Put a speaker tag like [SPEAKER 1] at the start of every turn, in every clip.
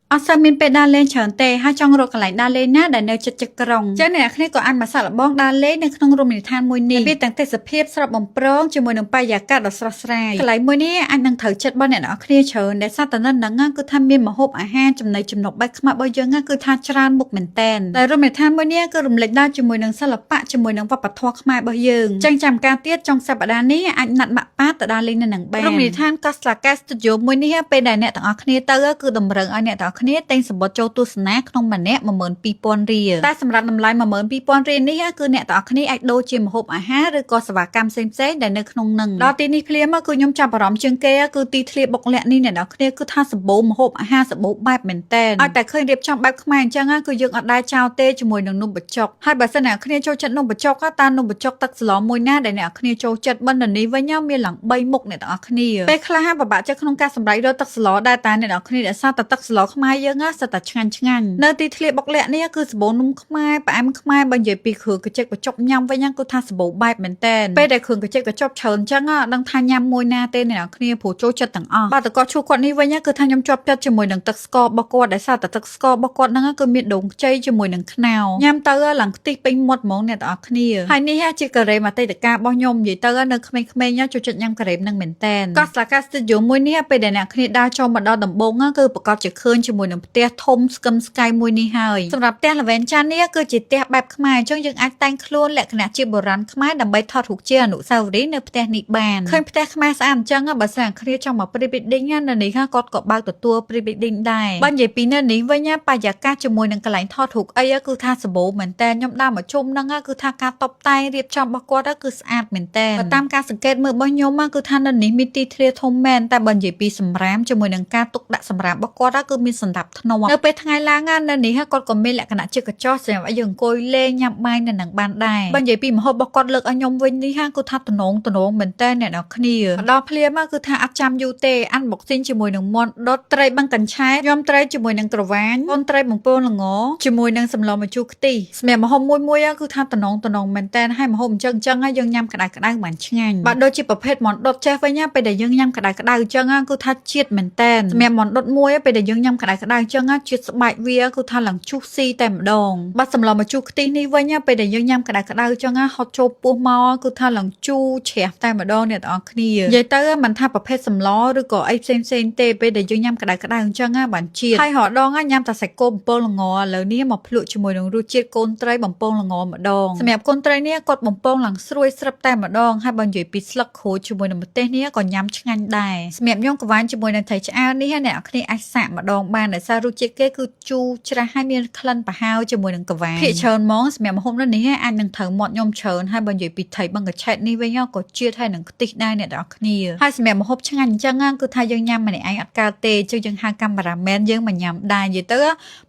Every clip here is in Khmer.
[SPEAKER 1] អត់សូវមានពេលដើរលេងច្រើនទេហើយចង់រកកន្លែងដើរលេងណាដែលនៅជិតៗក្រុងចឹងអ្នកគ្នាក៏អាចមកសាកល្បងដើរលេងនៅក្នុងរមណីយដ្ឋានមួយនេះវាទាំងទេសភាពស្រស់បំព្រងជាមួយនឹងបរិយាកាសដ៏ស្រស់ស្រាយកន្លែងមួយនេះអាចនឹងត្រូវចិត្តរបស់អ្នកនរគ្នាច្រើនដែលសារតំណហ្នឹងគឺថាមានម្ហូបអាហារចំណីចំណុកបែបខ្មែររបស់យើងគឺថាច្រើនមុខមែនតែនដែលរមណីយដ្ឋានមួយនេះគឺរំលេចដល់ជាមួយនឹងសិល្បៈជាមួយនឹងវប្បធម៌ខ្មែររបស់យើងចឹងចាំការទៀតចុងសប្តាហ៍នេះអាចណាត់ម៉ាក់ប៉ាទៅដើរលេងនៅនឹងបានរមណីយដ្ឋាន Costa Studio មួយនេះពេលដែលអ្នកទាំងអស់គ្នាទៅគឺតម្រូវឲ្យអ្នកទាំងអស់គ្នាតែងសម្បត្តិចូលទស្សនាក្នុងម្នាក់ 12000 រៀលតែសម្រាប់តម្លៃ 12000 រៀលនេះគឺអ្នកទាំងអស់គ្នាអាចដូរជាម្ហូបអាហារឬក៏សេវាកម្មផ្សេងៗដែលនៅក្នុងនឹងដល់ទីនេះភ្លាមគឺខ្ញុំចាប់អារម្មណ៍ជាងគេគឺទីធ្លាបុកលក្ខនេះអ្នកទាំងអស់គ្នាគឺថាសម្បូរម្ហូបអាហារសម្បូរបែបមែនតើឲ្យតែឃើញរៀបចំបែបខ្មែរអញ្ចឹងគឺយើងអត់ដែរចោលទេជាមួយនឹងនំបញ្ចុកហើយបើសិនអ្នកគ្នាចូលចិត្តនំបញ្ចុកតើនំបញ្ចុកទឹកស្លមួយណាដែលអ្នកគ្នាចូលចិត្តបណ្ឌនេះវិញមានឡើង3មុខអ្នកទាំងអស់គ្នាពេលខ្លះពិបាកចិត្តក្នុងការសម្រេចរកទឹកស្លដែរតែអ្នកទាំងអស់គ្នាដែលសារតែទឹកស្លខ្មែរយើងសិតតែឆ្ងាញ់នៅទីធ្លាបុកលក្ខនេះគឺសម្បូរនំខ្មែរផ្អែមខ្មែរបើនិយាយពីគ្រឿងកញ្ចក់កញ្ចប់ញ៉ាំវិញគឺថាសម្បូរបែបមែនតើពេលដែលគ្រឿងកញ្ចក់កញ្ចប់ច្រើនអញ្ចឹងដឹងថាញ៉ាំមួយណាទេអ្នកទាំងគ្នាព្រោះចូលចិត្តទាំងអស់បាទតកឈូគាត់នេះវិញគឺថាខ្ញុំជាប់ចិត្តជាមួយនឹងទឹកស្កររបស់គាត់ដែលសារតែទឹកស្កររបស់គាត់ហ្នឹងគឺមានដូងខ្ចីជាមួយនឹងខ្នោញ៉ាំទៅឡើងខ្ទិះពេញមាត់ហ្មងអ្នកទាំងអស់គ្នាហើយនេះជាការ៉េមអតីតកាលរបស់ខ្ញុំនិយាយទៅនៅក្មេងៗចូលចិត្តញ៉ាំការ៉េមហ្នឹងមែនតើក៏ស្លាកាស្ទូឌីយោមួយនេះពេលដែលអ្នកគ្នាដើរចូលមកដល់ដំបូងគឺប្រកាសជាឃើញជាមួយនឹងផ្ទះធំស្កឹមស្កៃមួយនេះហើយសម្រាប់ផ្ទះល្វែងចាន់នេះគឺជាផ្ទះបែបខ្មែរអញ្ចឹងយើងអាចតែងខ្លួនលក្ខណៈជាបុរាណខ្មែរដើម្បីថតរូបជាអនុស្សាវរីយ៍នៅផ្ទះនេះបានឃើញផ្ទះខ្មែរស្អាតអញ្ចឹងបើសិនគ្នាចង់មក pre-wedding នៅនេះគាត់ក៏បើកទទួល pre-wedding ដែរបើនិយាយពីនៅនេះវិញបរិយាកាសជាមួយនឹងកន្លែងថតរូបអីគឺថាសម្បូរមែនតើខ្ញុំដើរមកជុំហ្នឹងគឺថាការតុបតែងរៀបចំរបស់គាត់គឺស្អាតមែនតើបើតាមការសង្កេតមើលរបស់ខ្ញុំគឺថានៅនេះមានទីធ្លាធំមែនតែបើនិយាយពីសម្រាមជាមួយនឹងការទុកដាក់សម្រាមរបស់គាត់គឺមានសណ្ដាប់ធ្នាប់នៅពេលថ្ងៃឡើងនៅនេះគាត់ក៏មានលក្ខណៈជាកញ្ចក់សម្រាប់ឲ្យយើងអង្គុយលេងញ៉ាំបាយនៅនឹងបានដែរបើនិយាយពីម្ហូបរបស់គាត់លើកឲ្យខ្ញុំវិញនេះគឺថាតំណងមែនតើអ្នកនរគ្នាដល់ភ្លាមគឺថាអត់ចាំយូរទេអានបុកស៊ីងជាមួយនឹងមាន់ដុតត្រីបឹងកញ្ឆែតយំត្រីជាមួយនឹងក្រវាញកូនត្រីបំពងល្ងជាមួយនឹងសម្លម្ជូរខ្ទិះសម្រាប់ម្ហូបមួយគឺថាតំណងមែនតើហើយម្ហូបអញ្ចឹងហើយយើងញ៉ាំក្តៅបានឆ្ងាញ់បើដូចជាប្រភេទមាន់ដុតចេះវិញពេលដែលយើងញ៉ាំក្តៅអញ្ចឹងគឺថាជាតិមែនតើសម្រាប់មាន់ដុតមួយពេលដែលយើងញ៉ាំក្តៅអញ្ចឹងជាតិស្បែកវាគឺថាឡើងជុះស៊ីតែម្ដងបាត់សម្លម្ជូរខ្ទិះនេះវិញពេលដែលយើងញ៉ាំក្តៅអញ្ចឹងហត់ចូលពោះមកគឺថាឡើងជូរជ្រះតែម្ដងអ្នកទាំងអស់គ្នានិយាយទៅមិនថាប្រភេទសម្លឬក៏អីផ្សេងទេពេលដែលយើងញ៉ាំក្តៅអញ្ចឹងបានជាតិហើយរហដងញ៉ាំតែសាច់គោបំពងល្ងឥឡូវនេះមកភ្លក់ជាមួយនឹងរសជាតិកូនត្រីបំពងល្ងម្ដងសម្រាប់កូនត្រីនេះគាត់បំពងឡើងស្រួយស្រិបតែម្ដងហើយបើនិយាយពីស្លឹកក្រូចជាមួយនឹងម្ទេសនេះក៏ញ៉ាំឆ្ងាញ់ដែរសម្រាប់ខ្ញុំក្វាញជាមួយនឹងត្រីឆ្អើរនេះអ្នកនរគ្នាអាចសាកម្ដងបានដោយសាររសជាតិគេគឺជូរច្រាស់ហើយមានក្លិនប្រហើរជាមួយនឹងក្វាញភាគច្រើនហ្មងសម្រាប់ម្ហូបនេះអាចនឹងត្រូវមាត់ខ្ញុំច្រើនហើយបើនិយាយពីត្រីបឹងកញ្ឆែតនេះវិញក៏ជាតិហើយនឹងខ្ទិះដែរអ្នកនរគ្នាហើយសម្រាប់ម្ហូបឆ្ងាញ់អញ្ចឹងគឺថាយើងញ៉ាំម្នាក់ឯងអត់កើតទេជឿយើងហៅកាមេរ៉ាមែនយើងមកញ៉ាំដែរនិយាយទៅ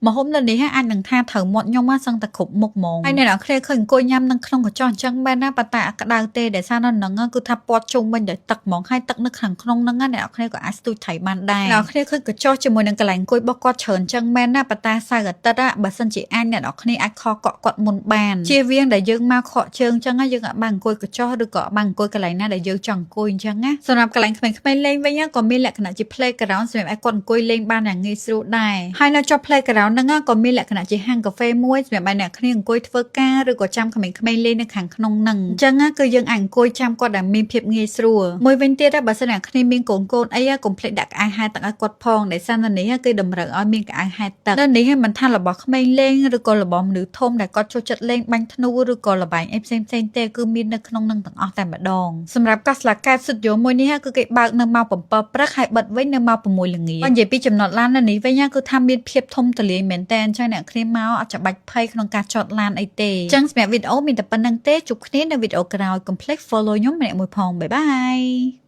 [SPEAKER 1] ម្ហូបនេះអាចនឹងថាត្រូវមាត់ខ្ញុំសឹងតែគ្រប់មុខហ្មងហើយអ្នកនរគ្នាឃើញអង្គុយញ៉ាំនឹងក្នុងកញ្ចក់អញ្ចឹងមែនណាប៉ុន្តែអត់ក្តៅទេដោយសារនៅនឹងគឺថាពាត់ជុំវិញដោយទឹកហ្មងហើយទឹកនៅខាងក្នុងហ្នឹងអ្នកនរគ្នាក៏អាចស្ទូចត្រីបានដែរអ្នកនរគ្នាឃើញកញ្ចក់ជាមួយនឹងកន្លែងអង្គុយរបស់គាត់ច្រើនអញ្ចឹងមែនណាប៉ុន្តែសៅរ៍អាទិត្យបើសិនជាអាចអ្នកនរគ្នាអាចខកគាត់មុនបានជៀសវាងដែលយើងមកខកជើងអញ្ចឹងយើងអាចបានអង្គុយកញ្ចក់ឬក៏បានអង្គុយកន្លែងណាដែលយើងចង់អង្គុយអញ្ចឹងណាសម្រាប់កន្លែងក្មេងៗលេងវិញក៏មានលក្ខណៈជា playground សម្រាប់ឲ្យគាត់អង្គុយលេងបានយ៉ាងងាយស្រួលដែរហើយនៅជាប់ playground ហ្នឹងក៏មានលក្ខណៈជាហាងកាហ្វេមួយសម្រាប់ឲ្យអ្នកគ្នាអង្គុយធ្វើការឬក៏ចាំក្មេងៗលេងនៅខាងក្នុងហ្នឹងអញ្ចឹងគឺយើងអាចអង្គុយចាំគាត់ដែលមានភាពងាយស្រួលមួយវិញទៀតបើសិនអ្នកគ្នាមានកូនអីកុំភ្លេចដាក់កៅអៅហែទឹកឲ្យគាត់ផងដោយសារនៅនេះគេតម្រូវឲ្យមានកៅអៅហែទឹកនៅនេះមិនថារបស់ក្មេងលេងឬក៏របស់មនុស្សធំដែលគាត់ចូលចិត្តលេងបាញ់ធ្នូឬក៏ល្បែងអីផ្សេងទេគឺមាននៅក្នុងនឹងទាំងអស់តែម្ដងសម្រាប់កាស្លាកែតសុទ្ធយោមួយនេះគឺគេបើកនៅម៉ោង 7 ព្រឹកហើយបិទវិញនៅម៉ោង 6 ល្ងាចបើនិយាយពីចំណតឡាននៅនេះវិញគឺថាមានភាពធំទូលាយមែនតើអញ្ចឹងអ្នកគ្នាមកអត់ចាំបាច់ភ័យក្នុងការចតឡានអីទេអញ្ចឹងសម្រាប់វីដេអូមានតែប៉ុណ្្នឹងទេជួបគ្នានៅវីដេអូក្រោយកុំភ្លេច follow ខ្ញុំម្នាក់មួយផងបាយបាយ